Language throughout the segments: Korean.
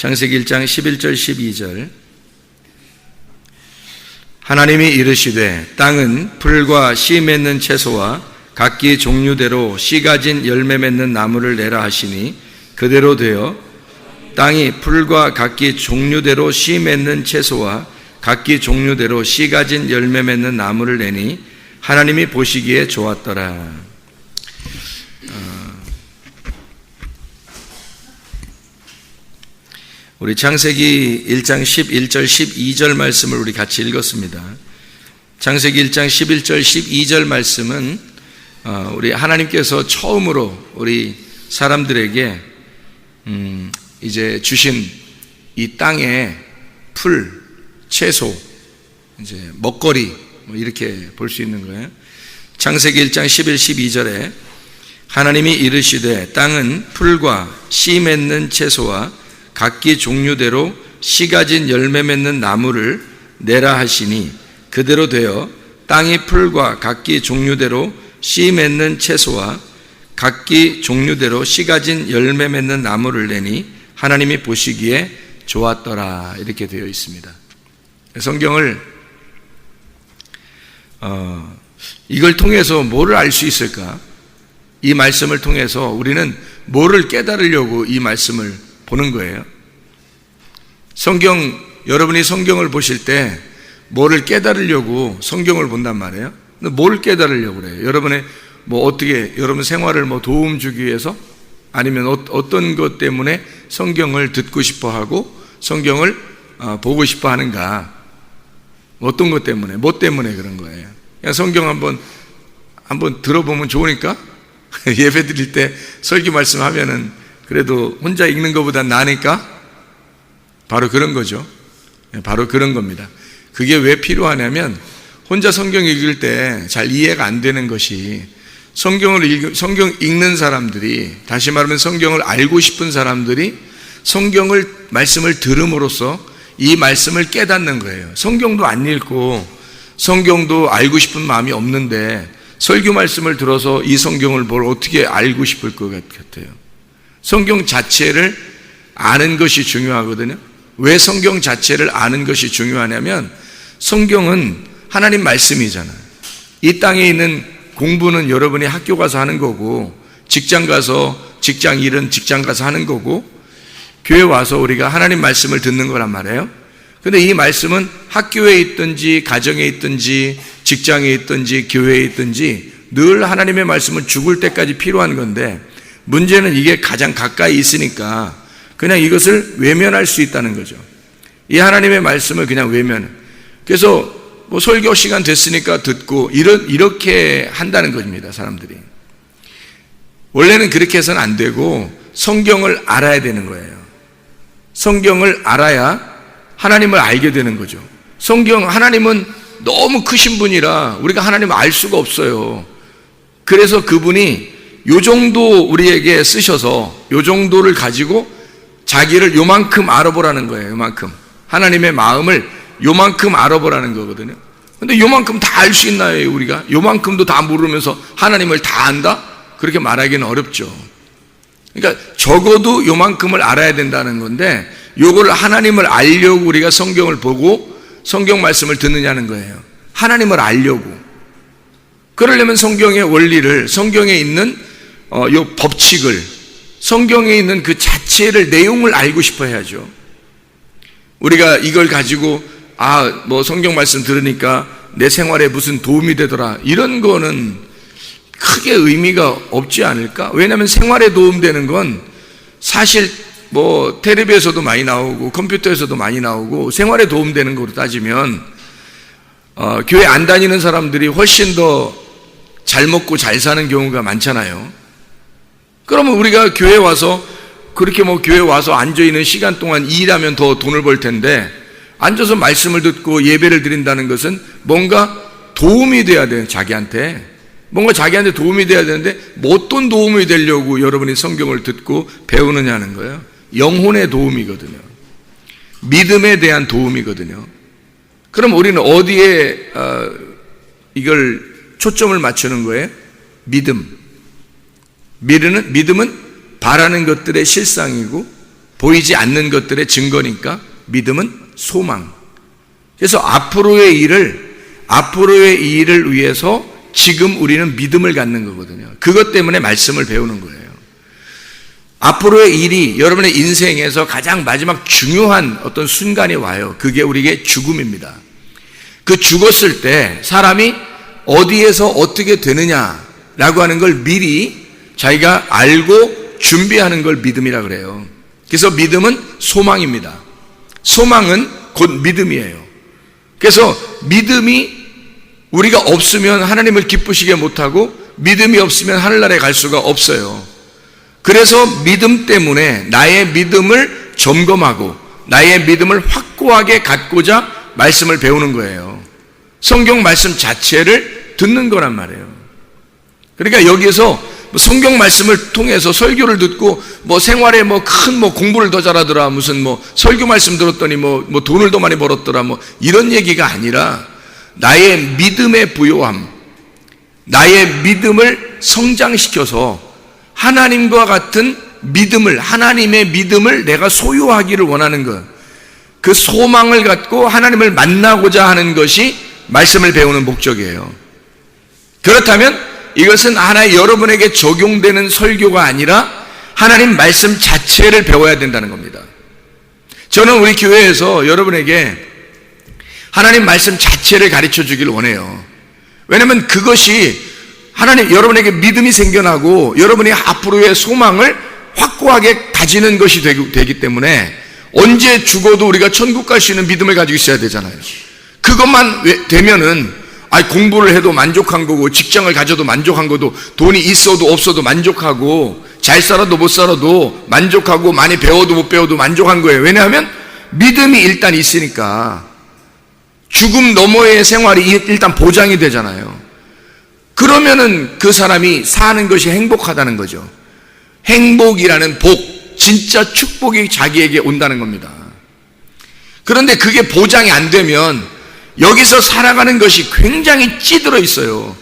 창세기 1장 11절 12절. 하나님이 이르시되 땅은 풀과 씨 맺는 채소와 각기 종류대로 씨 가진 열매 맺는 나무를 내라 하시니 그대로 되어 땅이 풀과 각기 종류대로 씨 맺는 채소와 각기 종류대로 씨 가진 열매 맺는 나무를 내니 하나님이 보시기에 좋았더라. 우리 창세기 1장 11절 12절 말씀을 우리 같이 읽었습니다. 창세기 1장 11절 12절 말씀은 우리 하나님께서 처음으로 우리 사람들에게 이제 주신 이 땅의 풀, 채소, 이제 먹거리 뭐 이렇게 볼 수 있는 거예요. 창세기 1장 11, 12절에 하나님이 이르시되 땅은 풀과 씨 맺는 채소와 각기 종류대로 씨 가진 열매 맺는 나무를 내라 하시니 그대로 되어 땅이 풀과 각기 종류대로 씨 맺는 채소와 각기 종류대로 씨 가진 열매 맺는 나무를 내니 하나님이 보시기에 좋았더라. 이렇게 되어 있습니다. 성경을 이걸 통해서 뭐를 알 수 있을까? 이 말씀을 통해서 우리는 뭐를 깨달으려고 이 말씀을 보는 거예요. 여러분이 성경을 보실 때 뭐를 깨달으려고 성경을 본단 말이에요. 근데 뭘 깨달으려고 그래요? 여러분의 여러분 생활을 도움 주기 위해서, 아니면 어떤 것 때문에 성경을 듣고 싶어 하고 성경을 보고 싶어 하는가? 어떤 것 때문에, 뭐 때문에 그런 거예요? 그냥 성경 한번 들어보면 좋으니까 예배 드릴 때 설교 말씀하면은 그래도 혼자 읽는 것보다 나으니까, 바로 그런 거죠. 바로 그런 겁니다. 그게 왜 필요하냐면 혼자 성경 읽을 때 잘 이해가 안 되는 것이 성경 읽는 사람들이, 다시 말하면 성경을 알고 싶은 사람들이 말씀을 들음으로써 이 말씀을 깨닫는 거예요. 성경도 안 읽고 성경도 알고 싶은 마음이 없는데 설교 말씀을 들어서 이 성경을 뭘 어떻게 알고 싶을 것 같아요. 성경 자체를 아는 것이 중요하거든요. 왜 성경 자체를 아는 것이 중요하냐면 성경은 하나님 말씀이잖아요. 이 땅에 있는 공부는 여러분이 학교 가서 하는 거고, 직장 일은 직장 가서 하는 거고, 교회 와서 우리가 하나님 말씀을 듣는 거란 말이에요. 근데 이 말씀은 학교에 있든지 가정에 있든지 직장에 있든지 교회에 있든지 늘 하나님의 말씀은 죽을 때까지 필요한 건데, 문제는 이게 가장 가까이 있으니까 그냥 이것을 외면할 수 있다는 거죠. 이 하나님의 말씀을 그냥 그래서 설교 시간 됐으니까 듣고 이렇게 한다는 겁니다. 사람들이 원래는 그렇게 해서는 안 되고 성경을 알아야 되는 거예요. 성경을 알아야 하나님을 알게 되는 거죠. 하나님은 너무 크신 분이라 우리가 하나님을 알 수가 없어요. 그래서 그분이 요 정도 우리에게 쓰셔서 요 정도를 가지고 자기를 요만큼 알아보라는 거예요. 요만큼 하나님의 마음을 요만큼 알아보라는 거거든요. 근데 요만큼 다 알 수 있나요? 우리가 요만큼도 다 모르면서 하나님을 다 안다? 그렇게 말하기는 어렵죠. 그러니까 적어도 요만큼을 알아야 된다는 건데, 요거를 하나님을 알려고 우리가 성경을 보고 성경 말씀을 듣느냐는 거예요. 하나님을 알려고. 그러려면 성경의 원리를, 성경에 있는 요 법칙을, 성경에 있는 그 자체를, 내용을 알고 싶어 해야죠. 우리가 이걸 가지고 성경 말씀 들으니까 내 생활에 무슨 도움이 되더라, 이런 거는 크게 의미가 없지 않을까? 왜냐하면 생활에 도움되는 건 사실 텔레비에서도 많이 나오고 컴퓨터에서도 많이 나오고, 생활에 도움되는 거로 따지면 교회 안 다니는 사람들이 훨씬 더 잘 먹고 잘 사는 경우가 많잖아요. 그러면 우리가 교회 와서 교회 와서 앉아있는 시간 동안 일하면 더 돈을 벌 텐데, 앉아서 말씀을 듣고 예배를 드린다는 것은 뭔가 도움이 돼야 돼요. 자기한테 도움이 돼야 되는데 어떤 도움이 되려고 여러분이 성경을 듣고 배우느냐는 거예요. 영혼의 도움이거든요. 믿음에 대한 도움이거든요. 그럼 우리는 어디에 이걸 초점을 맞추는 거예요? 믿음은 바라는 것들의 실상이고 보이지 않는 것들의 증거니까 믿음은 소망. 그래서 앞으로의 일을 위해서 지금 우리는 믿음을 갖는 거거든요. 그것 때문에 말씀을 배우는 거예요. 앞으로의 일이 여러분의 인생에서 가장 마지막 중요한 어떤 순간이 와요. 그게 우리에게 죽음입니다. 그 죽었을 때 사람이 어디에서 어떻게 되느냐라고 하는 걸 미리 자기가 알고 준비하는 걸 믿음이라 그래요. 그래서 믿음은 소망입니다. 소망은 곧 믿음이에요. 그래서 믿음이 우리가 없으면 하나님을 기쁘시게 못하고 믿음이 없으면 하늘나라에 갈 수가 없어요. 그래서 믿음 때문에 나의 믿음을 점검하고 나의 믿음을 확고하게 갖고자 말씀을 배우는 거예요. 성경 말씀 자체를 듣는 거란 말이에요. 그러니까 여기서 성경 말씀을 통해서 설교를 듣고 생활에 큰 공부를 더 잘하더라, 무슨 설교 말씀 들었더니 돈을 더 많이 벌었더라, 이런 얘기가 아니라 나의 믿음의 부요함, 나의 믿음을 성장시켜서 하나님과 같은 믿음을, 하나님의 믿음을 내가 소유하기를 원하는 것, 그 소망을 갖고 하나님을 만나고자 하는 것이 말씀을 배우는 목적이에요. 그렇다면 이것은 하나의 여러분에게 적용되는 설교가 아니라 하나님 말씀 자체를 배워야 된다는 겁니다. 저는 우리 교회에서 여러분에게 하나님 말씀 자체를 가르쳐 주기를 원해요. 왜냐하면 그것이 하나님 여러분에게 믿음이 생겨나고 여러분이 앞으로의 소망을 확고하게 가지는 것이 되기 때문에 언제 죽어도 우리가 천국 갈 수 있는 믿음을 가지고 있어야 되잖아요. 그것만 되면은 공부를 해도 만족한 거고, 직장을 가져도 만족한 거고, 돈이 있어도 없어도 만족하고, 잘 살아도 못 살아도 만족하고, 많이 배워도 못 배워도 만족한 거예요. 왜냐하면 믿음이 일단 있으니까 죽음 너머의 생활이 일단 보장이 되잖아요. 그러면은 그 사람이 사는 것이 행복하다는 거죠. 행복이라는 복, 진짜 축복이 자기에게 온다는 겁니다. 그런데 그게 보장이 안 되면 여기서 살아가는 것이 굉장히 찌들어 있어요.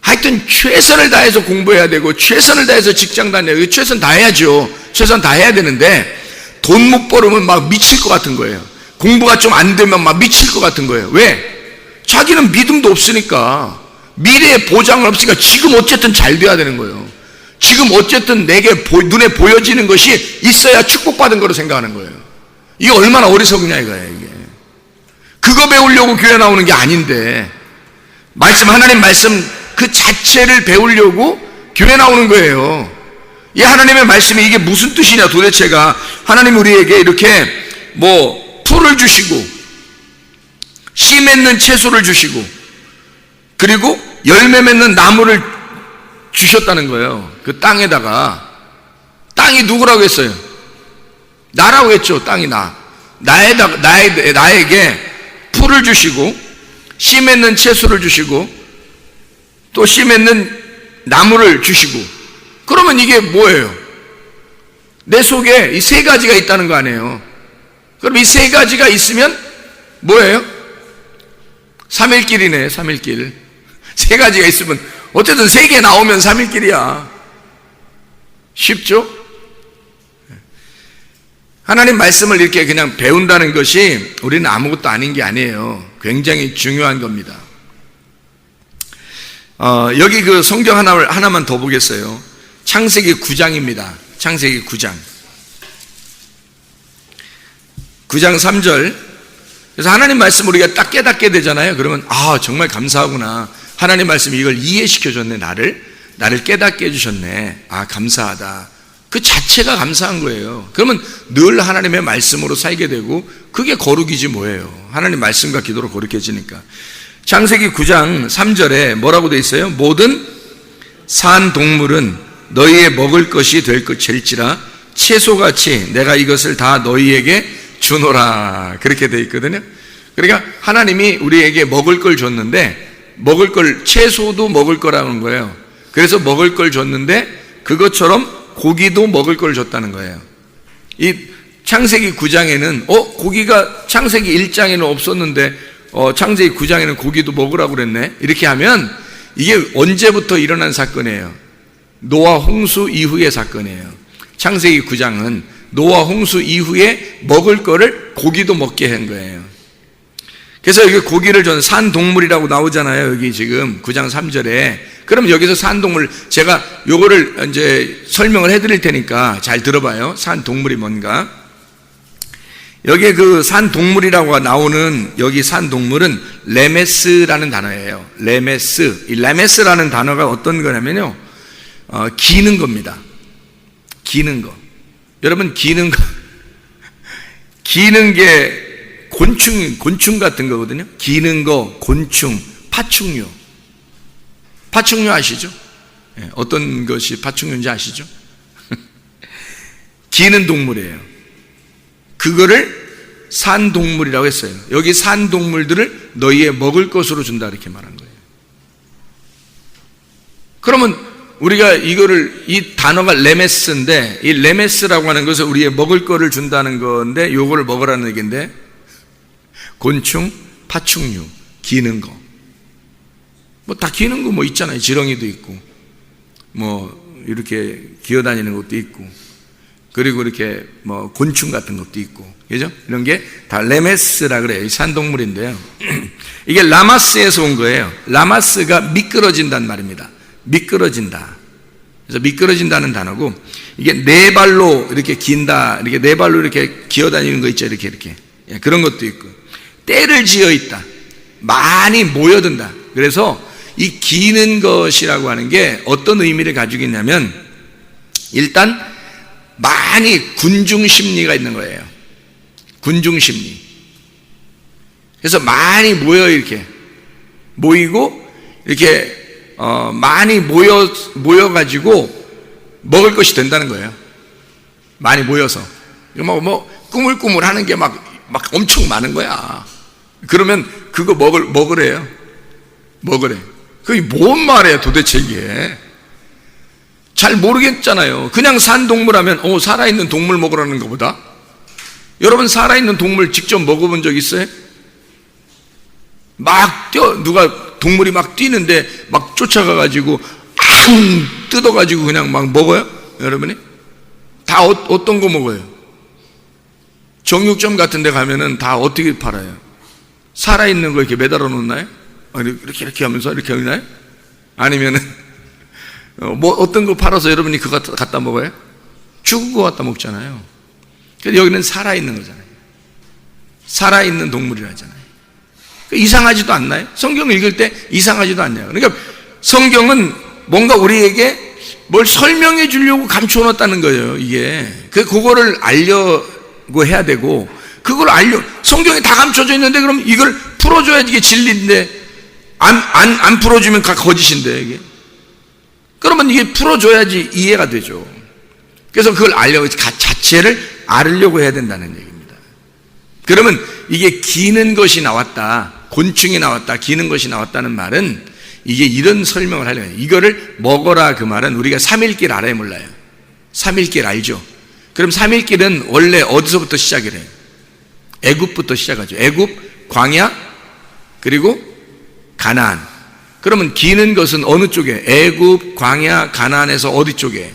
하여튼 최선을 다해서 공부해야 되고, 최선을 다해서 직장 다녀야 되고, 최선 다해야죠. 최선 다해야 되는데 돈 못 벌으면 막 미칠 것 같은 거예요. 공부가 좀 안 되면 막 미칠 것 같은 거예요. 왜? 자기는 믿음도 없으니까, 미래의 보장은 없으니까 지금 어쨌든 잘 돼야 되는 거예요. 지금 어쨌든 내게 눈에 보여지는 것이 있어야 축복받은 거로 생각하는 거예요. 이게 얼마나 어리석으냐 이거예요. 이게 그거 배우려고 교회 나오는 게 아닌데, 하나님 말씀 그 자체를 배우려고 교회 나오는 거예요. 이 하나님의 말씀이 이게 무슨 뜻이냐 도대체가. 하나님 우리에게 이렇게 풀을 주시고 씨 맺는 채소를 주시고 그리고 열매 맺는 나무를 주셨다는 거예요. 그 땅에다가. 땅이 누구라고 했어요? 나라고 했죠. 땅이 나에게 풀을 주시고 씨 맺는 채소를 주시고 또 씨 맺는 나무를 주시고. 그러면 이게 뭐예요? 내 속에 이 세 가지가 있다는 거 아니에요. 그럼 이 세 가지가 있으면 뭐예요? 삼일길이네. 삼일길. 세 가지가 있으면 어쨌든 세 개 나오면 삼일길이야. 쉽죠? 하나님 말씀을 이렇게 그냥 배운다는 것이 우리는 아무것도 아닌 게 아니에요. 굉장히 중요한 겁니다. 여기 그 성경 하나만 더 보겠어요. 창세기 9장입니다. 창세기 9장. 9장 3절. 그래서 하나님 말씀 우리가 딱 깨닫게 되잖아요. 그러면 정말 감사하구나. 하나님 말씀이 이걸 이해시켜줬네. 나를 깨닫게 해주셨네. 감사하다. 그 자체가 감사한 거예요. 그러면 늘 하나님의 말씀으로 살게 되고 그게 거룩이지 뭐예요. 하나님 말씀과 기도로 거룩해지니까. 창세기 9장 3절에 뭐라고 돼 있어요? 모든 산 동물은 너희의 먹을 것이 될지라 채소같이 내가 이것을 다 너희에게 주노라. 그렇게 돼 있거든요. 그러니까 하나님이 우리에게 먹을 걸 줬는데, 먹을 걸, 채소도 먹을 거라는 거예요. 그래서 먹을 걸 줬는데 그것처럼 고기도 먹을 걸 줬다는 거예요. 이 창세기 9장에는 고기가 창세기 1장에는 없었는데 창세기 9장에는 고기도 먹으라고 그랬네. 이렇게 하면 이게 언제부터 일어난 사건이에요? 노아 홍수 이후의 사건이에요. 창세기 9장은 노아 홍수 이후에 먹을 거를 고기도 먹게 한 거예요. 그래서 여기 고기를 전 산동물이라고 나오잖아요. 여기 지금 9장 3절에. 그럼 여기서 산동물, 제가 요거를 이제 설명을 해드릴 테니까 잘 들어봐요. 산동물이 뭔가. 여기에 그 산동물이라고 나오는 여기 산동물은 레메스라는 단어예요. 레메스. 이 레메스라는 단어가 어떤 거냐면요. 기는 겁니다. 기는 거. 여러분, 기는 거. 기는 게 곤충 같은 거거든요. 기는 거, 곤충, 파충류. 파충류 아시죠? 어떤 것이 파충류인지 아시죠? 기는 동물이에요. 그거를 산동물이라고 했어요. 여기 산동물들을 너희의 먹을 것으로 준다 이렇게 말한 거예요. 그러면 우리가 이 단어가 레메스인데, 이 레메스라고 하는 것은 우리의 먹을 거를 준다는 건데, 요거를 먹으라는 얘기인데, 곤충, 파충류, 기는 거. 뭐 다 기는 거 뭐 있잖아요. 지렁이도 있고, 뭐 이렇게 기어다니는 것도 있고, 그리고 이렇게 뭐 곤충 같은 것도 있고, 그죠? 이런 게 다 레메스라 그래요. 이 산동물인데요. 이게 라마스에서 온 거예요. 라마스가 미끄러진다는 말입니다. 미끄러진다. 그래서 미끄러진다는 단어고, 이게 네 발로 이렇게 긴다, 이렇게 네 발로 이렇게 기어다니는 거 있죠. 이렇게. 예, 그런 것도 있고, 때를 지어 있다. 많이 모여든다. 그래서 이 기는 것이라고 하는 게 어떤 의미를 가지고 있냐면, 일단 많이 군중 심리가 있는 거예요. 군중 심리. 그래서 많이 이렇게 모이고, 이렇게 많이 모여가지고 먹을 것이 된다는 거예요. 많이 모여서. 뭐 꾸물꾸물 하는 게 막 엄청 많은 거야. 그러면 그거 먹으래요. 먹으래. 그게 뭔 말이에요 도대체 이게. 잘 모르겠잖아요. 그냥 산 동물 하면 살아있는 동물 먹으라는 것보다, 여러분 살아있는 동물 직접 먹어본 적 있어요? 누가 동물이 막 뛰는데 막 쫓아가가지고 뜯어가지고 그냥 막 먹어요? 여러분이? 다 어떤 거 먹어요? 정육점 같은 데 가면은 다 어떻게 팔아요? 살아있는 거 이렇게 매달아 놓나요? 이렇게 하면서 이렇게 하나요? 아니면은 뭐 어떤 거 팔아서 여러분이 그거 갖다 먹어요? 죽은 거 갖다 먹잖아요. 그래서 여기는 살아있는 거잖아요. 살아있는 동물이라잖아요. 이상하지도 않나요? 성경을 읽을 때 이상하지도 않냐고. 그러니까 성경은 뭔가 우리에게 뭘 설명해 주려고 감추어 놨다는 거예요, 이게. 그거를 알려고 해야 되고, 그걸 성경에 다 감춰져 있는데, 그럼 이걸 풀어줘야지 이게 진리인데, 안 풀어주면 거짓인데, 이게. 그러면 이게 풀어줘야지 이해가 되죠. 그래서 그걸 자체를 알으려고 해야 된다는 얘기입니다. 그러면 이게 기는 것이 나왔다, 곤충이 나왔다, 기는 것이 나왔다는 말은 이게 이런 설명을 하려면, 이거를 먹어라 그 말은 우리가 3일길 알아요, 몰라요? 3일길 알죠? 그럼 3일길은 원래 어디서부터 시작을 해요? 애굽부터 시작하죠. 애굽, 광야, 그리고 가나안. 그러면 기는 것은 어느 쪽에? 애굽, 광야, 가나안에서 어디 쪽에?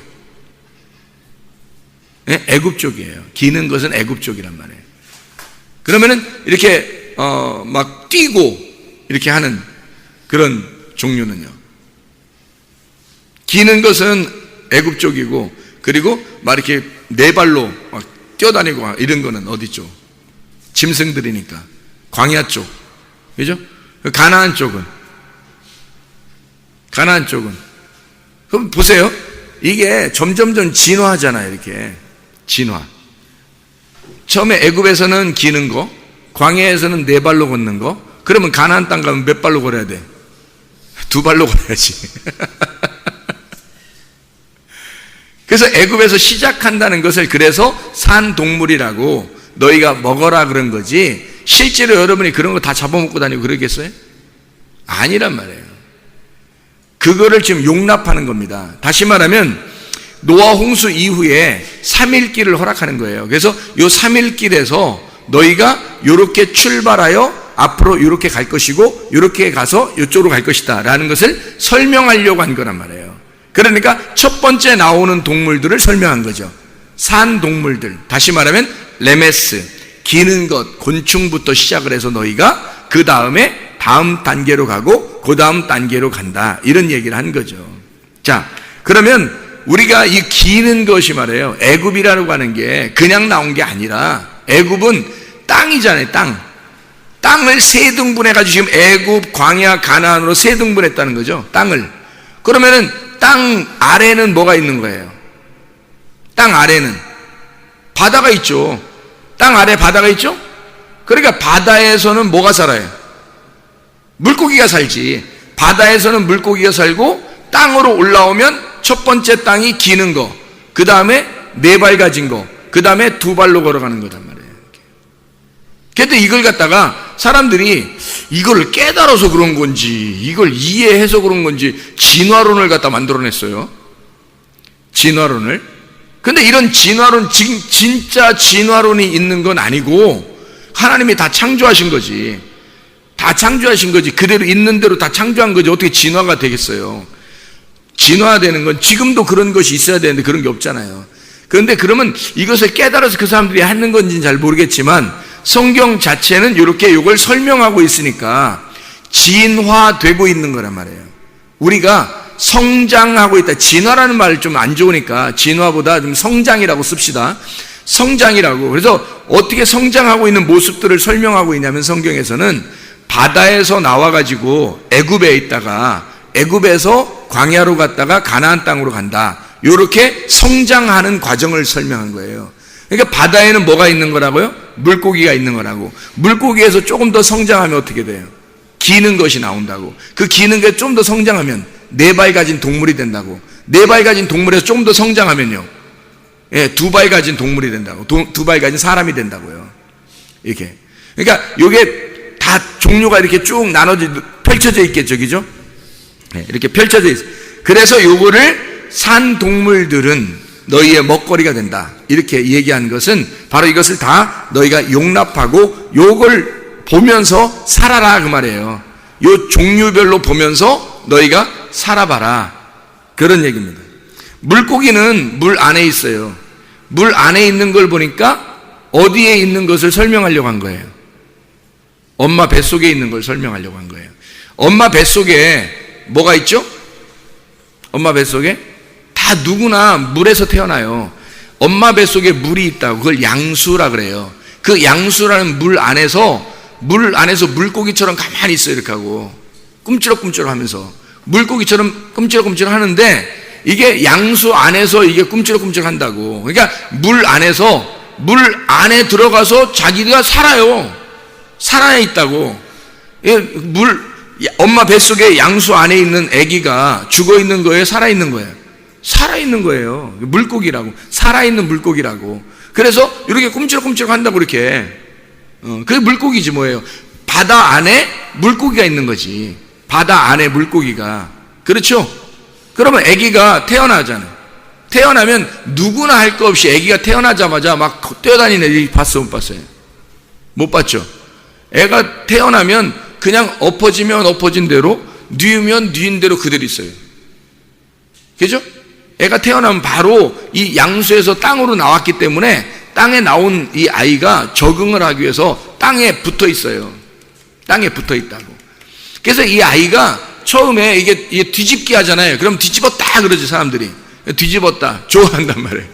네? 애굽 쪽이에요. 기는 것은 애굽 쪽이란 말이에요. 그러면은 이렇게 막 뛰고 이렇게 하는 그런 종류는요, 기는 것은 애굽 쪽이고, 그리고 막 이렇게 네 발로 막 뛰어다니고 이런 거는 어디 쪽? 짐승들이니까 광야 쪽, 그죠? 가나안 쪽은 그럼 보세요. 이게 점점점 진화하잖아요. 이렇게 진화. 처음에 애굽에서는 기는 거, 광야에서는 네 발로 걷는 거. 그러면 가나안 땅 가면 몇 발로 걸어야 돼? 두 발로 걸어야지. 그래서 애굽에서 시작한다는 것을, 그래서 산 동물이라고 너희가 먹어라 그런 거지, 실제로 여러분이 그런 거 다 잡아먹고 다니고 그러겠어요? 아니란 말이에요. 그거를 지금 용납하는 겁니다. 다시 말하면 노아 홍수 이후에 3일길을 허락하는 거예요. 그래서 요 3일길에서 너희가 요렇게 출발하여 앞으로 요렇게 갈 것이고, 요렇게 가서 요쪽으로 갈 것이다 라는 것을 설명하려고 한 거란 말이에요. 그러니까 첫 번째 나오는 동물들을 설명한 거죠. 산 동물들, 다시 말하면 레메스, 기는 것, 곤충부터 시작을 해서 너희가 그 다음에 다음 단계로 가고 그 다음 단계로 간다, 이런 얘기를 한 거죠. 자, 그러면 우리가 이 기는 것이 말이에요, 애굽이라고 하는 게 그냥 나온 게 아니라, 애굽은 땅이잖아요. 땅을 세 등분해가지고 지금 애굽, 광야, 가나안으로 세 등분했다는 거죠. 땅을. 그러면은 땅 아래는 뭐가 있는 거예요? 땅 아래는 바다가 있죠. 땅 아래 바다가 있죠. 그러니까 바다에서는 뭐가 살아요? 물고기가 살지. 바다에서는 물고기가 살고, 땅으로 올라오면 첫 번째 땅이 기는 거, 그 다음에 네 발 가진 거, 그 다음에 두 발로 걸어가는 거단 말이에요. 그런데 이걸 갖다가 사람들이 이걸 깨달아서 그런 건지, 이걸 이해해서 그런 건지 진화론을 갖다 만들어냈어요. 진화론을. 근데 이런 진화론, 진짜 진화론이 있는 건 아니고 하나님이 다 창조하신 거지. 다 창조하신 거지. 그대로 있는 대로 다 창조한 거지. 어떻게 진화가 되겠어요? 진화되는 건 지금도 그런 것이 있어야 되는데 그런 게 없잖아요. 그런데 그러면 이것을 깨달아서 그 사람들이 하는 건지는 잘 모르겠지만 성경 자체는 이렇게 이걸 설명하고 있으니까 진화되고 있는 거란 말이에요. 우리가 성장하고 있다. 진화라는 말 좀 안 좋으니까 진화보다 좀 성장이라고 씁시다. 성장이라고. 그래서 어떻게 성장하고 있는 모습들을 설명하고 있냐면 성경에서는 바다에서 나와가지고 애굽에 있다가 애굽에서 광야로 갔다가 가나안 땅으로 간다. 이렇게 성장하는 과정을 설명한 거예요. 그러니까 바다에는 뭐가 있는 거라고요? 물고기가 있는 거라고. 물고기에서 조금 더 성장하면 어떻게 돼요? 기는 것이 나온다고. 그 기는 게 좀 더 성장하면 네 발 가진 동물이 된다고. 네 발 가진 동물에서 좀 더 성장하면요, 두 발 가진 동물이 된다고. 두 발 가진 사람이 된다고요. 이렇게. 그러니까 이게 다 종류가 이렇게 쭉 펼쳐져 있겠죠, 그죠? 이렇게 펼쳐져 있어요. 그래서 요거를 산 동물들은 너희의 먹거리가 된다, 이렇게 얘기한 것은 바로 이것을 다 너희가 용납하고 요걸 보면서 살아라, 그 말이에요. 요 종류별로 보면서 너희가 살아봐라, 그런 얘기입니다. 물고기는 물 안에 있어요. 물 안에 있는 걸 보니까 어디에 있는 것을 설명하려고 한 거예요. 엄마 뱃속에 있는 걸 설명하려고 한 거예요. 엄마 뱃속에 뭐가 있죠? 엄마 뱃속에 다 누구나 물에서 태어나요. 엄마 뱃속에 물이 있다고. 그걸 양수라 그래요. 그 양수라는 물 안에서 물고기처럼 가만히 있어요. 이렇게 하고 꿈찔럭꿈찔럭 하면서 물고기처럼 꿈찔럭꿈찔럭 하는데, 이게 양수 안에서 이게 꿈찔럭꿈찔럭 한다고. 그러니까 물 안에 들어가서 자기가 살아요. 살아 있다고. 엄마 뱃속에 양수 안에 있는 아기가 죽어 있는 거예요? 살아 있는 거예요? 살아 있는 거예요. 물고기라고. 살아 있는 물고기라고. 그래서 이렇게 꿈찔꿈찔 한다고. 이렇게. 그게 물고기지 뭐예요. 바다 안에 물고기가 있는 거지. 바다 안에 물고기가. 그렇죠? 그러면 아기가 태어나잖아요. 태어나면 누구나 할 거 없이 아기가 태어나자마자 막 뛰어다니는 애들이 봤어요, 못 봤어요? 못 봤죠? 애가 태어나면 그냥 엎어지면 엎어진 대로, 뉘우면 뉘인 대로 그대로 있어요. 그죠? 애가 태어나면 바로 이 양수에서 땅으로 나왔기 때문에 땅에 나온 이 아이가 적응을 하기 위해서 땅에 붙어 있어요. 땅에 붙어 있다고. 그래서 이 아이가 처음에 이게 뒤집기 하잖아요. 그럼 뒤집었다 그러지, 사람들이. 뒤집었다. 좋아한단 말이에요.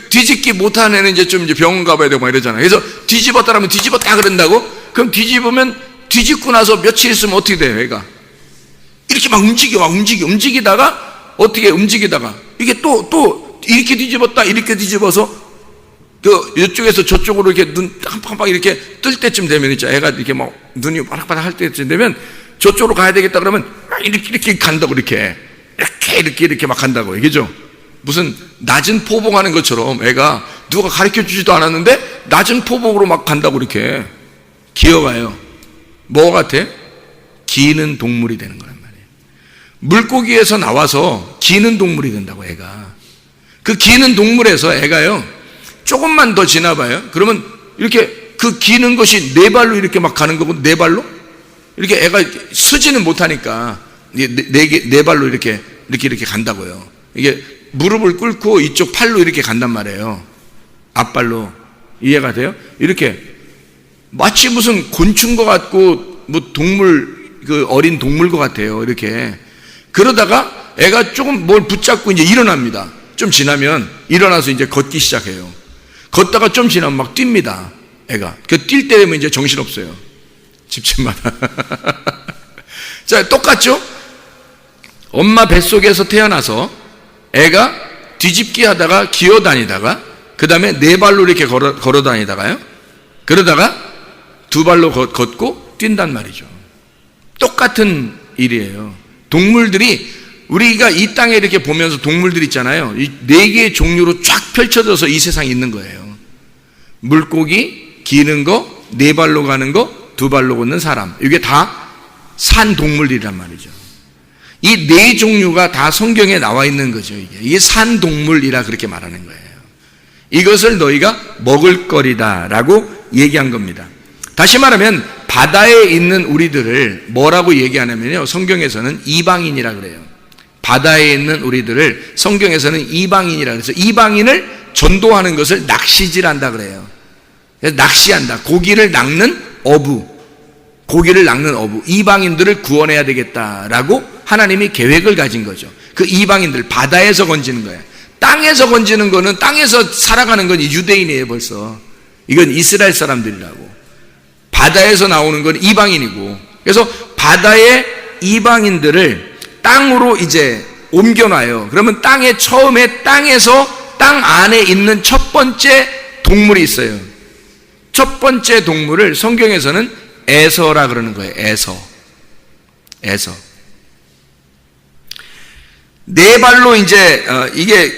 뒤집기 못하는 애는 이제 병원 가봐야 되고 막 이러잖아요. 그래서 뒤집었다 하면 뒤집었다 그런다고? 그럼 뒤집고 나서 며칠 있으면 어떻게 돼요, 애가? 이렇게 막 움직이다가 어떻게 움직이다가 이게 또 이렇게 뒤집었다, 이렇게 뒤집어서 이쪽에서 저쪽으로 이렇게 눈 깜빡깜빡 이렇게 뜰 때쯤 되면 있죠. 애가 이렇게 막 눈이 바락바락 할 때쯤 되면 저쪽으로 가야 되겠다 그러면 이렇게 간다고. 이렇게 막 간다고. 그죠? 무슨 낮은 포봉하는 것처럼 애가 누가 가르쳐 주지도 않았는데 낮은 포봉으로 막 간다고. 이렇게 기어가요. 뭐 같아? 기는 동물이 되는 거란 말이에요. 물고기에서 나와서 기는 동물이 된다고, 애가. 그 기는 동물에서 애가요, 조금만 더 지나봐요. 그러면 이렇게 그 기는 것이 네 발로 이렇게 막 가는 거고, 네 발로? 이렇게 애가 서지는 못하니까 네 발로 이렇게 간다고요. 이게 무릎을 꿇고 이쪽 팔로 이렇게 간단 말이에요. 앞발로. 이해가 돼요? 이렇게 마치 무슨 곤충 것 같고 뭐 동물, 그 어린 동물 것 같아요. 이렇게. 그러다가 애가 조금 뭘 붙잡고 이제 일어납니다. 좀 지나면 일어나서 이제 걷기 시작해요. 걷다가 좀 지나면 막 뜁니다. 애가. 그 뛸 때 되면 이제 정신없어요. 집집마다. 자, 똑같죠? 엄마 뱃속에서 태어나서 애가 뒤집기 하다가 기어다니다가 그 다음에 네 발로 이렇게 걸어 다니다가요. 그러다가 두 발로 걷고 뛴단 말이죠. 똑같은 일이에요. 동물들이 우리가 이 땅에 이렇게 보면서 동물들 있잖아요. 이 네 개의 종류로 쫙 펼쳐져서 이 세상에 있는 거예요. 물고기, 기는 거, 네 발로 가는 거, 두 발로 걷는 사람. 이게 다 산 동물이란 말이죠. 이 네 종류가 다 성경에 나와 있는 거죠. 이게 산 동물이라 그렇게 말하는 거예요. 이것을 너희가 먹을 거리다라고 얘기한 겁니다. 다시 말하면 바다에 있는 우리들을 뭐라고 얘기하냐면요. 성경에서는 이방인이라 그래요. 바다에 있는 우리들을 성경에서는 이방인이라 그래서 이방인을 전도하는 것을 낚시질한다 그래요. 그래서 낚시한다. 고기를 낚는 어부. 고기를 낚는 어부. 이방인들을 구원해야 되겠다라고 하나님이 계획을 가진 거죠. 그 이방인들 바다에서 건지는 거예요. 땅에서 건지는 거는 땅에서 살아가는 건 유대인이에요. 벌써 이건 이스라엘 사람들이라고. 바다에서 나오는 건 이방인이고, 그래서 바다의 이방인들을 땅으로 이제 옮겨놔요. 그러면 땅에 처음에 땅에서 땅 안에 있는 첫 번째 동물이 있어요. 첫 번째 동물을 성경에서는 에서라 그러는 거예요. 에서. 네 발로 이제 이게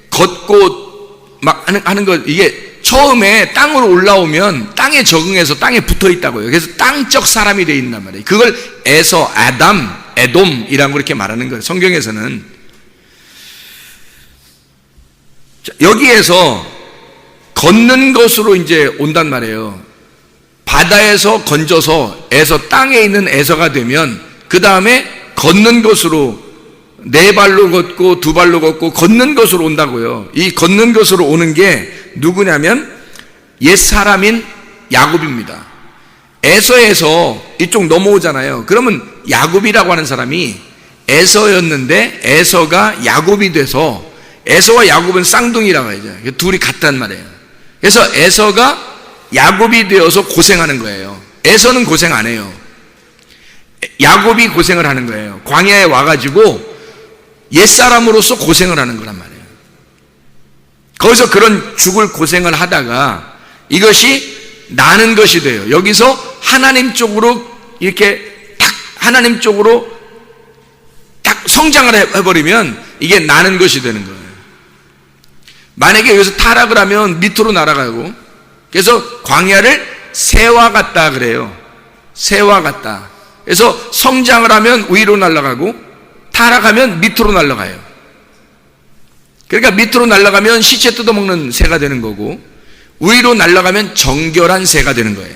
걷고 막 하는 거, 이게 처음에 땅으로 올라오면 땅에 적응해서 땅에 붙어 있다고요. 그래서 땅적 사람이 되어 있단 말이에요. 그걸 에서, 아담, 에돔이라고 그렇게 말하는 거예요. 성경에서는. 여기에서 걷는 것으로 이제 온단 말이에요. 바다에서 건져서 에서, 땅에 있는 에서가 되면 그 다음에 걷는 것으로 네 발로 걷고 두 발로 걷고 걷는 것으로 온다고요. 이 걷는 것으로 오는 게 누구냐면 옛사람인 야곱입니다. 에서에서 이쪽 넘어오잖아요. 그러면 야곱이라고 하는 사람이 에서였는데 에서가 야곱이 돼서, 에서와 야곱은 쌍둥이라고 하죠. 둘이 같단 말이에요. 그래서 에서가 야곱이 되어서 고생하는 거예요. 에서는 고생 안 해요. 야곱이 고생을 하는 거예요. 광야에 와가지고 옛사람으로서 고생을 하는 거란 말이에요. 거기서 그런 죽을 고생을 하다가 이것이 나는 것이 돼요. 여기서 하나님 쪽으로 이렇게 딱 하나님 쪽으로 딱 성장을 해버리면 이게 나는 것이 되는 거예요. 만약에 여기서 타락을 하면 밑으로 날아가고, 그래서 광야를 새와 같다 그래요. 새와 같다. 그래서 성장을 하면 위로 날아가고 타락하면 밑으로 날아가요. 그러니까 밑으로 날아가면 시체 뜯어먹는 새가 되는 거고, 위로 날아가면 정결한 새가 되는 거예요.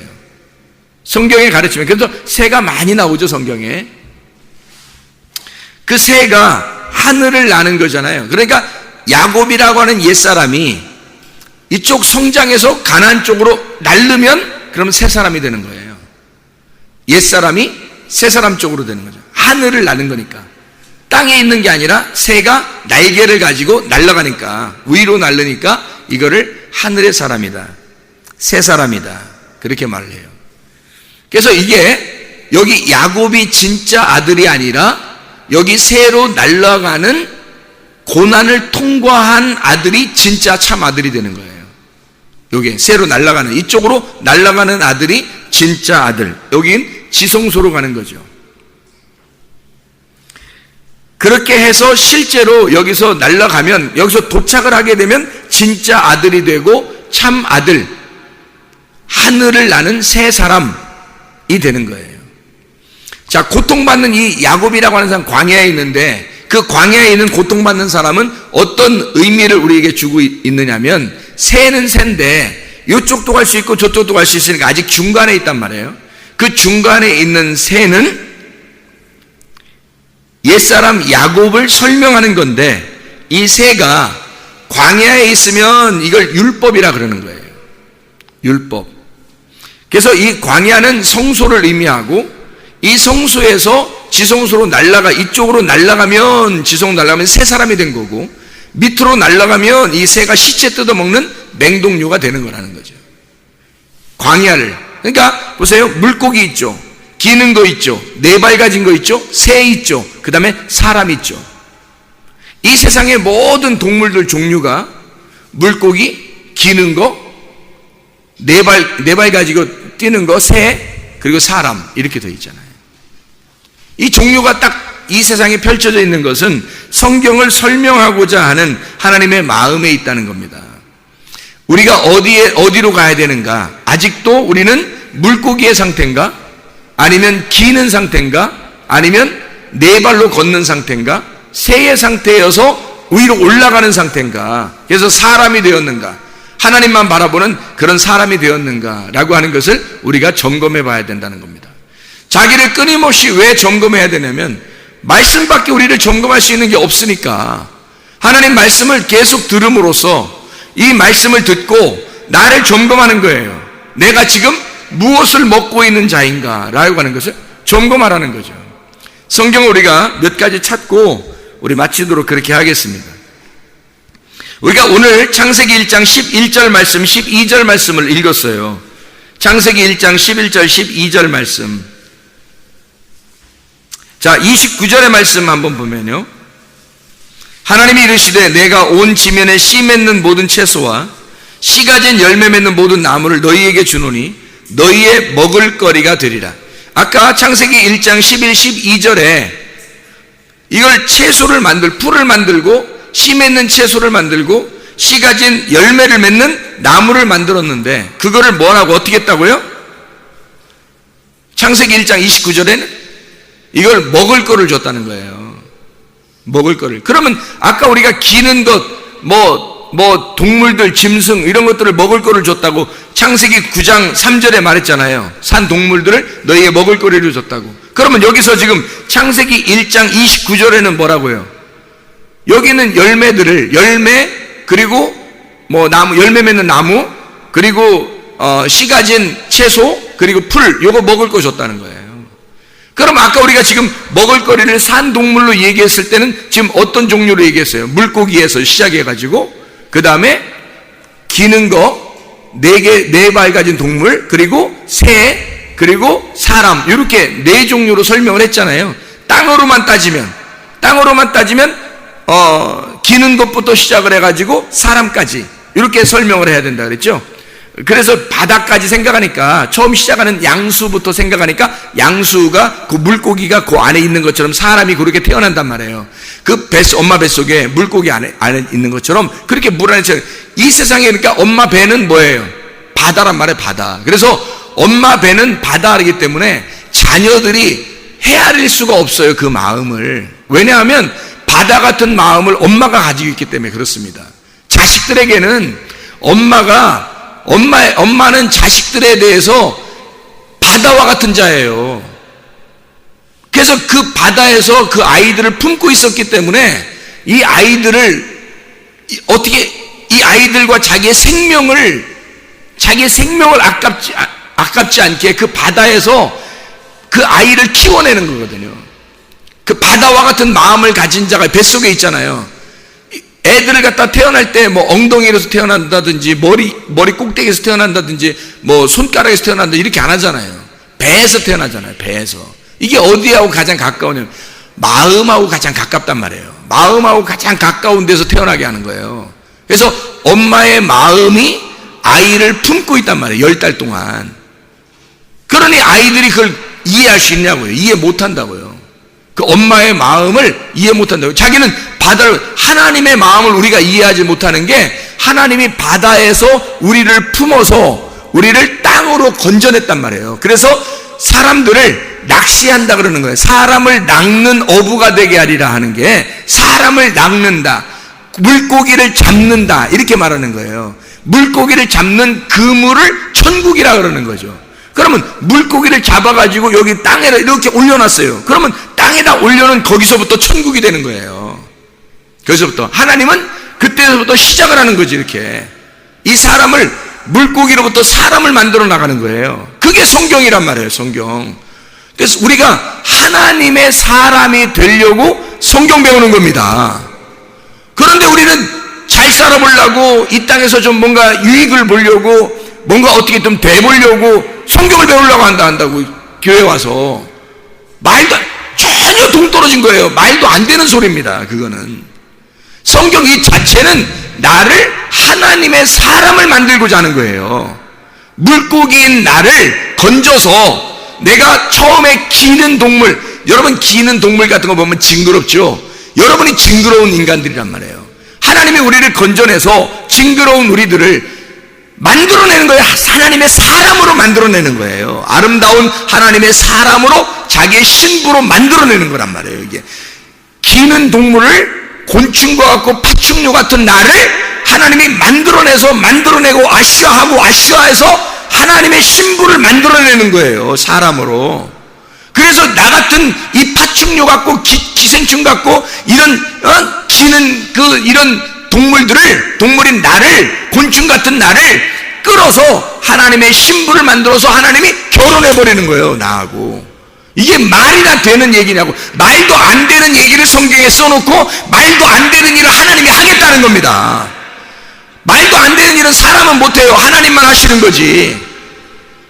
성경에 가르치면. 그래서 새가 많이 나오죠, 성경에. 그 새가 하늘을 나는 거잖아요. 그러니까 야곱이라고 하는 옛사람이 이쪽 성장해서 가나안 쪽으로 날르면 그러면 새 사람이 되는 거예요. 옛사람이 새 사람 쪽으로 되는 거죠. 하늘을 나는 거니까. 땅에 있는 게 아니라 새가 날개를 가지고 날아가니까, 위로 날르니까 이거를 하늘의 사람이다, 새 사람이다, 그렇게 말을 해요. 그래서 이게 여기 야곱이 진짜 아들이 아니라 여기 새로 날아가는 고난을 통과한 아들이 진짜 참 아들이 되는 거예요. 여기 새로 날아가는, 이쪽으로 날아가는 아들이 진짜 아들. 여긴 지성소로 가는 거죠. 그렇게 해서 실제로 여기서 날아가면, 여기서 도착을 하게 되면 진짜 아들이 되고 참 아들, 하늘을 나는 새 사람이 되는 거예요. 자, 고통받는 이 야곱이라고 하는 사람 광야에 있는데, 그 광야에 있는 고통받는 사람은 어떤 의미를 우리에게 주고 있느냐면, 새는 새인데 이쪽도 갈 수 있고 저쪽도 갈 수 있으니까 아직 중간에 있단 말이에요. 그 중간에 있는 새는 옛사람 야곱을 설명하는 건데, 이 새가 광야에 있으면 이걸 율법이라 그러는 거예요. 율법. 그래서 이 광야는 성소를 의미하고, 이 성소에서 지성소로 이쪽으로 날아가면, 지성 날아가면 새 사람이 된 거고, 밑으로 날아가면 이 새가 시체 뜯어먹는 맹독류가 되는 거라는 거죠. 광야를. 그러니까 보세요. 물고기 있죠. 기는 거 있죠. 네 발 가진 거 있죠. 새 있죠. 그 다음에 사람 있죠. 이 세상의 모든 동물들 종류가 물고기, 기는 거, 네 발 가지고 뛰는 거, 새, 그리고 사람, 이렇게 되어 있잖아요. 이 종류가 딱 이 세상에 펼쳐져 있는 것은 성경을 설명하고자 하는 하나님의 마음에 있다는 겁니다. 우리가 어디로 가야 되는가? 아직도 우리는 물고기의 상태인가? 아니면 기는 상태인가? 아니면 네 발로 걷는 상태인가? 새의 상태여서 위로 올라가는 상태인가? 그래서 사람이 되었는가? 하나님만 바라보는 그런 사람이 되었는가? 라고 하는 것을 우리가 점검해 봐야 된다는 겁니다. 자기를 끊임없이 왜 점검해야 되냐면, 말씀밖에 우리를 점검할 수 있는 게 없으니까, 하나님 말씀을 계속 들음으로써 이 말씀을 듣고 나를 점검하는 거예요. 내가 지금 무엇을 먹고 있는 자인가? 라고 하는 것을 점검하라는 거죠. 성경을 우리가 몇 가지 찾고 우리 마치도록 그렇게 하겠습니다. 우리가 오늘 창세기 1장 11절 말씀, 12절 말씀을 읽었어요. 창세기 1장 11절, 12절 말씀. 자, 29절의 말씀 한번 보면요. 하나님이 이르시되 내가 온 지면에 씨 맺는 모든 채소와 씨가 진 열매 맺는 모든 나무를 너희에게 주노니 너희의 먹을 거리가 되리라. 아까 창세기 1장 11, 12절에 이걸 풀을 만들고 씨 맺는 채소를 만들고 씨가 진 열매를 맺는 나무를 만들었는데, 그거를 뭐라고 어떻게 했다고요? 창세기 1장 29절에는 이걸 먹을 거를 줬다는 거예요. 먹을 거를. 그러면 아까 우리가 기는 것, 동물들, 짐승 이런 것들을 먹을 거를 줬다고 창세기 9장 3절에 말했잖아요. 산 동물들을 너희의 먹을 거리를 줬다고. 그러면 여기서 지금 창세기 1장 29절에는 뭐라고요? 여기는 열매, 그리고 나무, 열매 맺는 나무, 그리고 씨가 진 채소, 그리고 풀, 요거 먹을 거 줬다는 거예요. 그럼 아까 우리가 지금 먹을 거리를 산 동물로 얘기했을 때는 지금 어떤 종류로 얘기했어요? 물고기에서 시작해가지고, 그 다음에 기는 거, 네 발 가진 동물, 그리고 새, 그리고 사람, 이렇게 네 종류로 설명을 했잖아요. 땅으로만 따지면 기는 것부터 시작을 해가지고 사람까지 이렇게 설명을 해야 된다 그랬죠. 그래서 바다까지 생각하니까, 처음 시작하는 양수부터 생각하니까 양수가 그 물고기가 그 안에 있는 것처럼 사람이 그렇게 태어난단 말이에요. 그 엄마 뱃속에 물고기 안에 있는 것처럼 그렇게 물 안에 이 세상에, 그러니까 엄마 배는 뭐예요? 바다란 말이에요. 바다. 그래서 엄마 배는 바다이기 때문에 자녀들이 헤아릴 수가 없어요. 그 마음을. 왜냐하면 바다 같은 마음을 엄마가 가지고 있기 때문에 그렇습니다. 자식들에게는 엄마는 자식들에 대해서 바다와 같은 자예요. 그래서 그 바다에서 그 아이들을 품고 있었기 때문에 이 아이들과 자기의 생명을 아깝지 않게 그 바다에서 그 아이를 키워내는 거거든요. 그 바다와 같은 마음을 가진 자가 뱃속에 있잖아요. 애들을 갖다 태어날 때 엉덩이에서 태어난다든지 머리 꼭대기에서 태어난다든지 손가락에서 태어난다 이렇게 안 하잖아요. 배에서 태어나잖아요. 배에서. 이게 어디하고 가장 가까우냐면 마음하고 가장 가깝단 말이에요. 마음하고 가장 가까운 데서 태어나게 하는 거예요. 그래서 엄마의 마음이 아이를 품고 있단 말이에요. 10달 동안. 그러니 아이들이 그걸 이해할 수 있냐고요. 이해 못한다고요. 그 엄마의 마음을 이해 못한다고요. 자기는 하나님의 마음을 우리가 이해하지 못하는 게, 하나님이 바다에서 우리를 품어서 우리를 땅으로 건져냈단 말이에요. 그래서 사람들을 낚시한다 그러는 거예요. 사람을 낚는 어부가 되게 하리라 하는 게, 사람을 낚는다, 물고기를 잡는다 이렇게 말하는 거예요. 물고기를 잡는 그물을 천국이라 그러는 거죠. 그러면 물고기를 잡아가지고 여기 땅에 이렇게 올려놨어요. 그러면 땅에다 올려놓은 거기서부터 천국이 되는 거예요. 그래서부터 하나님은 그때서부터 시작을 하는 거지. 이렇게 이 사람을, 물고기로부터 사람을 만들어 나가는 거예요. 그게 성경이란 말이에요. 성경. 그래서 우리가 하나님의 사람이 되려고 성경 배우는 겁니다. 그런데 우리는 잘 살아보려고, 이 땅에서 좀 뭔가 유익을 보려고, 뭔가 어떻게 좀 돼보려고 성경을 배우려고 한다고 교회 와서 말도 전혀 동떨어진 거예요. 말도 안 되는 소리입니다. 그거는 성경 이 자체는 나를, 하나님의 사람을 만들고자 하는 거예요. 물고기인 나를 건져서, 내가 처음에 기는 동물, 여러분 기는 동물 같은 거 보면 징그럽죠. 여러분이 징그러운 인간들이란 말이에요. 하나님이 우리를 건져내서 징그러운 우리들을 만들어내는 거예요. 하나님의 사람으로 만들어내는 거예요. 아름다운 하나님의 사람으로, 자기의 신부로 만들어내는 거란 말이에요. 이게 기는 동물을, 곤충과 같고 파충류 같은 나를 하나님이 만들어내고 아시아해서 하나님의 신부를 만들어내는 거예요. 사람으로. 그래서 나 같은 이 파충류 같고 기생충 같고 이런 기는 이런 동물인 나를, 곤충 같은 나를 끌어서 하나님의 신부를 만들어서 하나님이 결혼해버리는 거예요. 나하고. 이게 말이나 되는 얘기냐고. 말도 안 되는 얘기를 성경에 써놓고 말도 안 되는 일을 하나님이 하겠다는 겁니다. 말도 안 되는 일은 사람은 못해요. 하나님만 하시는 거지.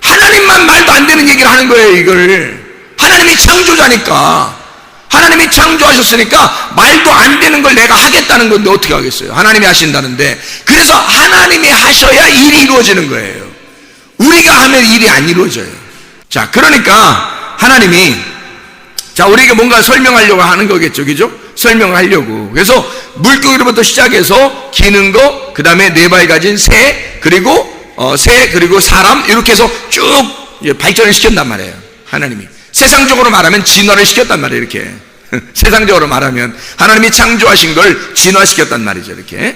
하나님만 말도 안 되는 얘기를 하는 거예요. 이걸 하나님이 창조자니까, 하나님이 창조하셨으니까 말도 안 되는 걸 내가 하겠다는 건데 어떻게 하겠어요? 하나님이 하신다는데. 그래서 하나님이 하셔야 일이 이루어지는 거예요. 우리가 하면 일이 안 이루어져요. 자, 그러니까 하나님이, 자, 우리에게 뭔가 설명하려고 하는 거겠죠. 그죠? 설명하려고. 그래서 물고기로부터 시작해서 기는 거, 그 다음에 네 발 가진 새, 그리고 사람, 이렇게 해서 쭉 발전을 시켰단 말이에요. 하나님이. 세상적으로 말하면 진화를 시켰단 말이에요. 이렇게. 세상적으로 말하면 하나님이 창조하신 걸 진화시켰단 말이죠. 이렇게.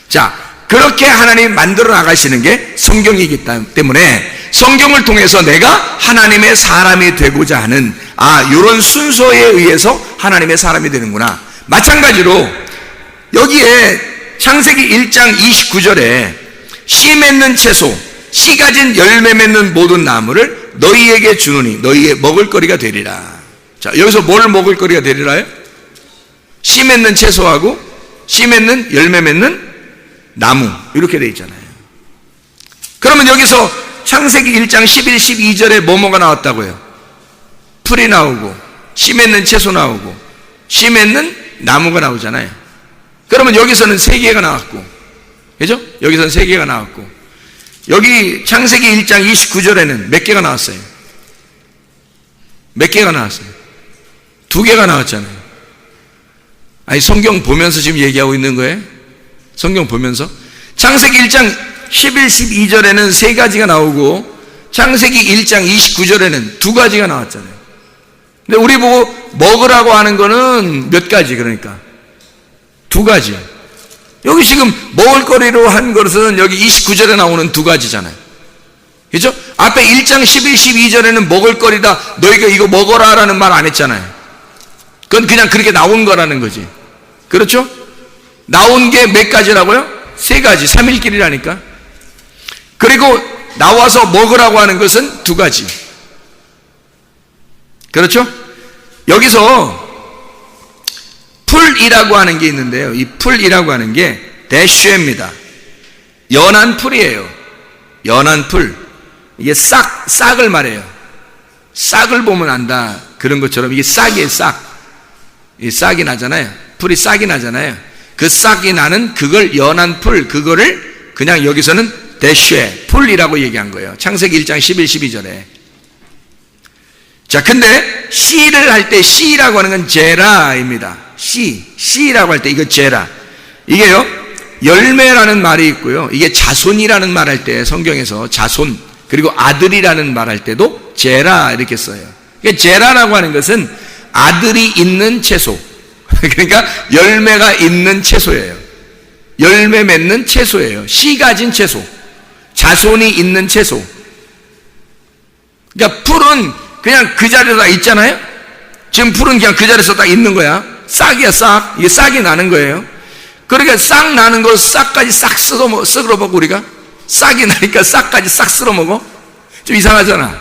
자, 그렇게 하나님이 만들어 나가시는 게 성경이기 때문에 성경을 통해서 내가 하나님의 사람이 되고자 하는, 이런 순서에 의해서 하나님의 사람이 되는구나. 마찬가지로 여기에 창세기 1장 29절에 씨 맺는 채소, 씨 가진 열매 맺는 모든 나무를 너희에게 주노니 너희의 먹을거리가 되리라. 자, 여기서 뭘 먹을거리가 되리라요? 씨 맺는 채소하고 씨 맺는 열매 맺는 나무, 이렇게 돼 있잖아요. 그러면 여기서 창세기 1장 11, 12절에 뭐가 나왔다고요? 풀이 나오고 씨 맺는 채소 나오고 씨 맺는 나무가 나오잖아요. 그러면 여기서는 세 개가 나왔고, 그죠? 여기서는 세 개가 나왔고, 여기 창세기 1장 29절에는 몇 개가 나왔어요? 몇 개가 나왔어요? 두 개가 나왔잖아요. 아니, 성경 보면서 지금 얘기하고 있는 거예요? 성경 보면서? 창세기 1장 11, 12절에는 세 가지가 나오고 창세기 1장 29절에는 두 가지가 나왔잖아요. 근데 우리 보고 먹으라고 하는 거는 몇 가지? 그러니까 두 가지. 여기 지금 먹을거리로 한 것은 여기 29절에 나오는 두 가지잖아요. 그죠? 앞에 1장 11, 12절에는 먹을거리다, 너희가 이거 먹어라 라는 말 안 했잖아요. 그건 그냥 그렇게 나온 거라는 거지. 그렇죠? 나온 게 몇 가지라고요? 세 가지. 3일길이라니까. 그리고 나와서 먹으라고 하는 것은 두 가지. 그렇죠? 여기서 풀이라고 하는 게 있는데요. 이 풀이라고 하는 게 대쉬입니다. 연한 풀이에요. 연한 풀. 이게 싹을 말해요. 싹을 보면 안다. 그런 것처럼 이게 싹이에요. 싹. 이 싹이 나잖아요. 풀이 싹이 나잖아요. 그 싹이 나는 그걸 연한 풀, 그거를 그냥 여기서는 대쉬, 풀이라고 얘기한 거예요. 창세기 1장 11, 12절에. 자, 근데 씨를 할 때 씨라고 하는 건 제라입니다. 씨라고 할 때 이거 제라. 이게요, 열매라는 말이 있고요. 이게 자손이라는 말 할 때 성경에서 자손, 그리고 아들이라는 말 할 때도 제라 이렇게 써요. 그러니까 제라라고 하는 것은 아들이 있는 채소. 그러니까 열매가 있는 채소예요. 열매 맺는 채소예요. 씨 가진 채소. 자손이 있는 채소. 그러니까 풀은 그냥 그 자리에 다 있잖아요. 지금 풀은 그냥 그 자리에서 딱 있는 거야. 싹이야, 싹. 이게 싹이 나는 거예요. 그러니까 싹 나는 거 싹까지 싹 썰어 먹고 우리가 싹이 나니까 싹까지 싹 썰어 먹어? 좀 이상하잖아.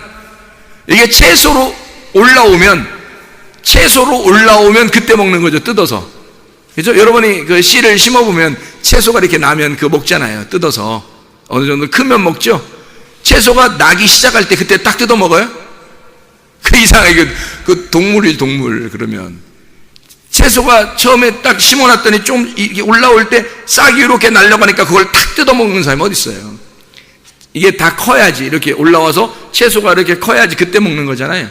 이게 채소로 올라오면 그때 먹는 거죠. 뜯어서. 그죠? 여러분이 그 씨를 심어보면 채소가 이렇게 나면 그거 먹잖아요. 뜯어서. 어느 정도 크면 먹죠? 채소가 나기 시작할 때 그때 딱 뜯어 먹어요? 그 이상하게 그 동물이 동물 그러면. 채소가 처음에 딱 심어놨더니 좀 이게 올라올 때 싹이 이렇게 날려가니까 그걸 탁 뜯어 먹는 사람이 어디 있어요? 이게 다 커야지. 이렇게 올라와서 채소가 이렇게 커야지 그때 먹는 거잖아요.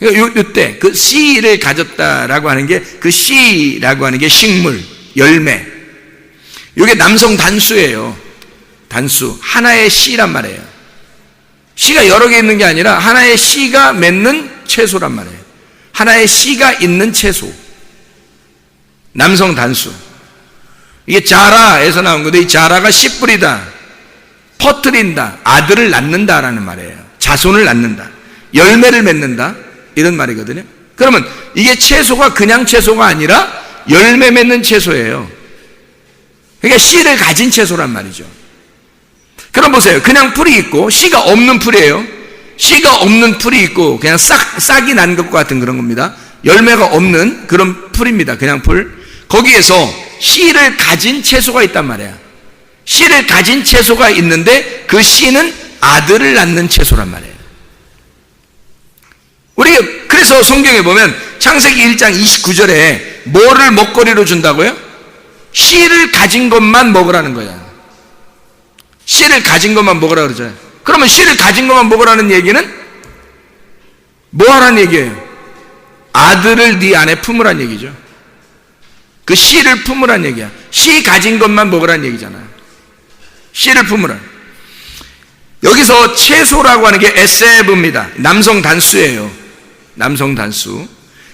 그러니까 요때 그 씨를 가졌다라고 하는 게 그 씨라고 하는 게 식물, 열매. 이게 남성 단수예요. 단수. 하나의 씨란 말이에요. 씨가 여러 개 있는 게 아니라 하나의 씨가 맺는 채소란 말이에요. 하나의 씨가 있는 채소. 남성 단수. 이게 자라에서 나온 건데 이 자라가 씨 뿌리다, 퍼뜨린다, 아들을 낳는다라는 말이에요. 자손을 낳는다, 열매를 맺는다 이런 말이거든요. 그러면 이게 채소가 그냥 채소가 아니라 열매 맺는 채소예요. 그러니까 씨를 가진 채소란 말이죠. 그럼 보세요. 그냥 풀이 있고 씨가 없는 풀이에요. 씨가 없는 풀이 있고 그냥 싹이 난 것과 같은 그런 겁니다. 열매가 없는 그런 풀입니다. 그냥 풀. 거기에서 씨를 가진 채소가 있단 말이야. 씨를 가진 채소가 있는데 그 씨는 아들을 낳는 채소란 말이에요. 우리가 그래서 성경에 보면 창세기 1장 29절에 뭐를 먹거리로 준다고요? 씨를 가진 것만 먹으라는 거야. 씨를 가진 것만 먹으라 그러잖아요. 그러면 씨를 가진 것만 먹으라는 얘기는 뭐 하라는 얘기예요? 아들을 네 안에 품으란 얘기죠. 그 씨를 품으란 얘기야. 씨 가진 것만 먹으란 얘기잖아요. 씨를 품으라. 여기서 채소라고 하는 게 에세브입니다. 남성 단수예요. 남성 단수.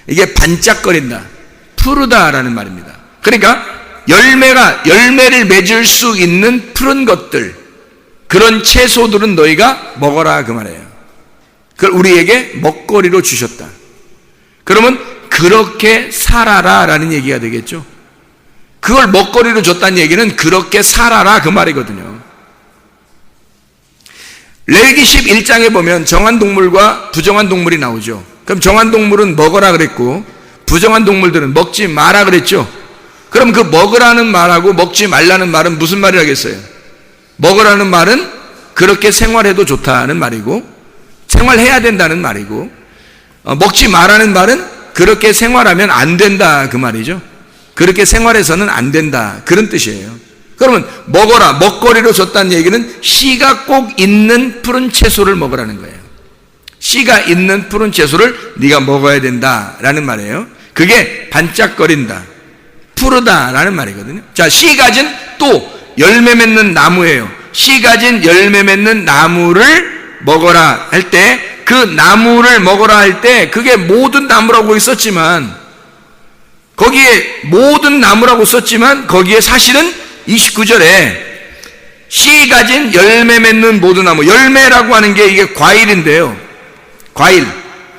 이게 반짝거린다, 푸르다라는 말입니다. 그러니까 열매를 맺을 수 있는 푸른 것들, 그런 채소들은 너희가 먹어라 그 말이에요. 그걸 우리에게 먹거리로 주셨다. 그러면 그렇게 살아라 라는 얘기가 되겠죠. 그걸 먹거리로 줬다는 얘기는 그렇게 살아라 그 말이거든요. 레위기 11장에 보면 정한 동물과 부정한 동물이 나오죠. 그럼 정한 동물은 먹어라 그랬고 부정한 동물들은 먹지 마라 그랬죠. 그럼 그 먹으라는 말하고 먹지 말라는 말은 무슨 말이라겠어요? 먹으라는 말은 그렇게 생활해도 좋다는 말이고 생활해야 된다는 말이고, 먹지 마라는 말은 그렇게 생활하면 안 된다 그 말이죠. 그렇게 생활해서는 안 된다 그런 뜻이에요. 그러면 먹어라, 먹거리로 줬다는 얘기는 씨가 꼭 있는 푸른 채소를 먹으라는 거예요. 씨가 있는 푸른 채소를 네가 먹어야 된다라는 말이에요. 그게 반짝거린다, 푸르다라는 말이거든요. 자, 씨 가진 또 열매 맺는 나무예요. 씨 가진 열매 맺는 나무를 먹어라 할 때, 그 나무를 먹어라 할 때 그게 모든 나무라고 썼지만, 거기에 모든 나무라고 썼지만 거기에 사실은 29절에 씨 가진 열매 맺는 모든 나무, 열매라고 하는 게 이게 과일인데요. 과일,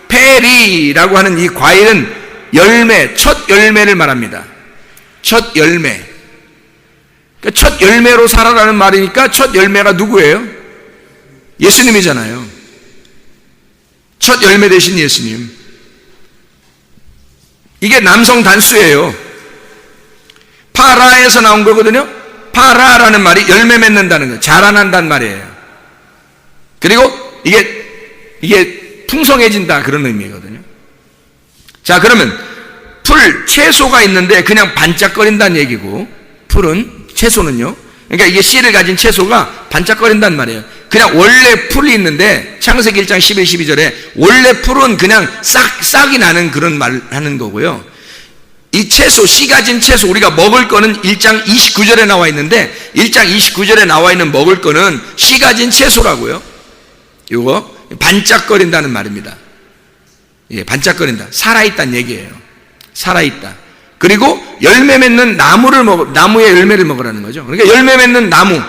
페리라고 하는 이 과일은 열매, 첫 열매를 말합니다. 첫 열매. 첫 열매로 살아라는 말이니까 첫 열매가 누구예요? 예수님이잖아요. 첫 열매 되신 예수님. 이게 남성 단수예요. 파라에서 나온 거거든요. 파라라는 말이 열매 맺는다는 거예요. 자라난다는 말이에요. 그리고 이게 풍성해진다 그런 의미거든요. 자, 그러면 풀, 채소가 있는데 그냥 반짝거린다는 얘기고, 풀은, 채소는요, 그러니까 이게 씨를 가진 채소가 반짝거린단 말이에요. 그냥 원래 풀이 있는데 창세기 1장 11, 12절에 원래 풀은 그냥 싹이 나는 그런 말 하는 거고요. 이 채소, 씨 가진 채소, 우리가 먹을 거는 1장 29절에 나와 있는데 1장 29절에 나와 있는 먹을 거는 씨 가진 채소라고요. 이거 반짝거린다는 말입니다. 예, 반짝거린다, 살아있다는 얘기예요. 살아있다. 그리고 열매 맺는 나무의 열매를 먹으라는 거죠. 그러니까 열매 맺는 나무,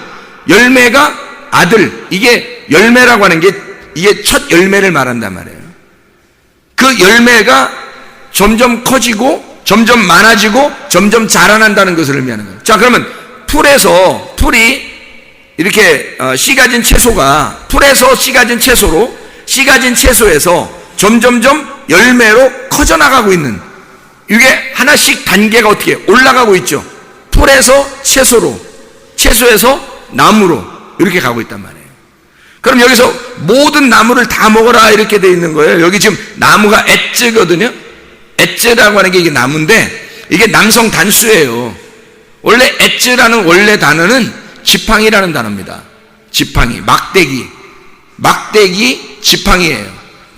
열매가 아들, 이게 열매라고 하는 게 이게 첫 열매를 말한단 말이에요. 그 열매가 점점 커지고 점점 많아지고 점점 자라난다는 것을 의미하는 거예요. 자, 그러면 풀이 이렇게 씨 가진 채소가 풀에서 씨 가진 채소로, 씨 가진 채소에서 점점점 열매로 커져나가고 있는, 이게 하나씩 단계가 어떻게 올라가고 있죠. 풀에서 채소로, 채소에서 나무로 이렇게 가고 있단 말이에요. 그럼 여기서 모든 나무를 다 먹어라 이렇게 돼 있는 거예요. 여기 지금 나무가 엣즈거든요. 엣즈라고 하는 게 이게 나무인데 이게 남성 단수예요. 원래 엣즈라는 원래 단어는 지팡이라는 단어입니다. 지팡이, 막대기, 지팡이예요.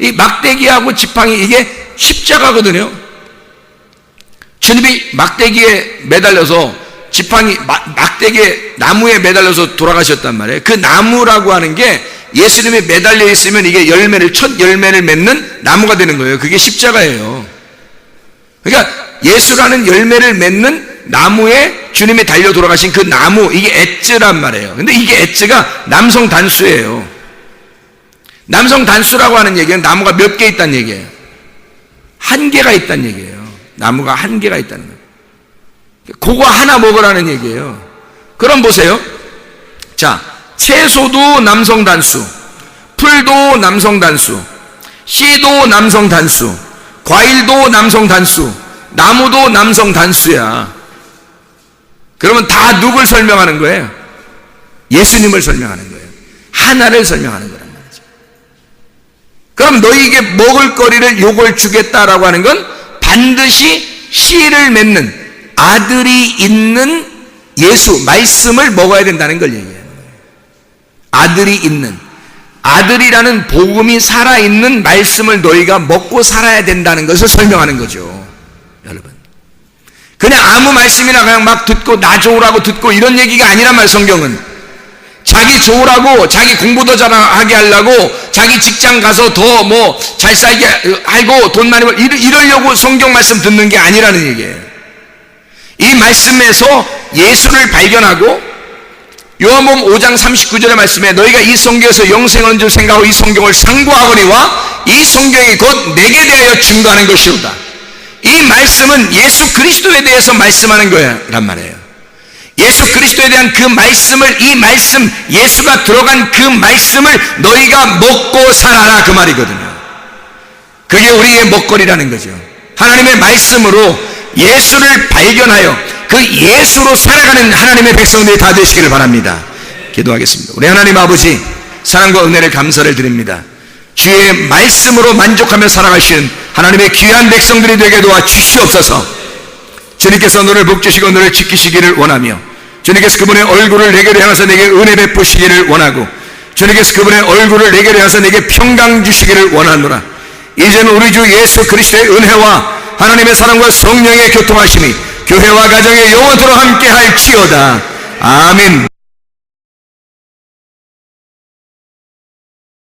이 막대기하고 지팡이, 이게 십자가거든요. 주님이 막대기에 매달려서 지팡이, 막대기에, 나무에 매달려서 돌아가셨단 말이에요. 그 나무라고 하는 게 예수님이 매달려 있으면 이게 첫 열매를 맺는 나무가 되는 거예요. 그게 십자가예요. 그러니까 예수라는 열매를 맺는 나무에 주님이 달려 돌아가신 그 나무, 이게 엣즈란 말이에요. 근데 이게 엣즈가 남성 단수예요. 남성 단수라고 하는 얘기는 나무가 몇 개 있다는 얘기예요. 한 개가 있다는 얘기예요. 나무가 한 개가 있다는 거예요. 그거 하나 먹으라는 얘기예요. 그럼 보세요. 자, 채소도 남성 단수, 풀도 남성 단수, 씨도 남성 단수, 과일도 남성 단수, 나무도 남성 단수야. 그러면 다 누굴 설명하는 거예요? 예수님을 설명하는 거예요. 하나를 설명하는 거란 말이죠. 그럼 너희에게 먹을 거리를 요걸 주겠다라고 하는 건 반드시 씨를 맺는 아들이 있는 예수, 말씀을 먹어야 된다는 걸 얘기해요. 아들이 있는, 아들이라는 복음이 살아있는 말씀을 너희가 먹고 살아야 된다는 것을 설명하는 거죠. 여러분, 그냥 아무 말씀이나 그냥 막 듣고 나 좋으라고 듣고 이런 얘기가 아니란 말이에요. 성경은 자기 좋으라고, 자기 공부 더 잘하게 하려고, 자기 직장 가서 더 뭐 잘 살게 하고 돈 많이 벌, 이러려고 성경 말씀 듣는 게 아니라는 얘기예요. 이 말씀에서 예수를 발견하고, 요한복음 5장 39절의 말씀에 너희가 이 성경에서 영생을 얻은 줄 생각하고 이 성경을 상고하거니와 이 성경이 곧 내게 대하여 증거하는 것이로다. 이 말씀은 예수 그리스도에 대해서 말씀하는 거란 말이에요. 예수 그리스도에 대한 그 말씀을, 이 말씀, 예수가 들어간 그 말씀을 너희가 먹고 살아라, 그 말이거든요. 그게 우리의 먹거리라는 거죠. 하나님의 말씀으로 예수를 발견하여 그 예수로 살아가는 하나님의 백성들이 다 되시기를 바랍니다. 기도하겠습니다. 우리 하나님 아버지, 사랑과 은혜를 감사를 드립니다. 주의 말씀으로 만족하며 살아가시는 하나님의 귀한 백성들이 되게 도와 주시옵소서. 주님께서 너를 복주시고 너를 지키시기를 원하며, 주님께서 그분의 얼굴을 내게 향해서 내게 은혜 베푸시기를 원하고, 주님께서 그분의 얼굴을 내게 향해서 내게 평강 주시기를 원하노라. 이제는 우리 주 예수 그리스도의 은혜와 하나님의 사랑과 성령의 교통하심이 교회와 가정에 영원토록 함께 할지어다. 아멘.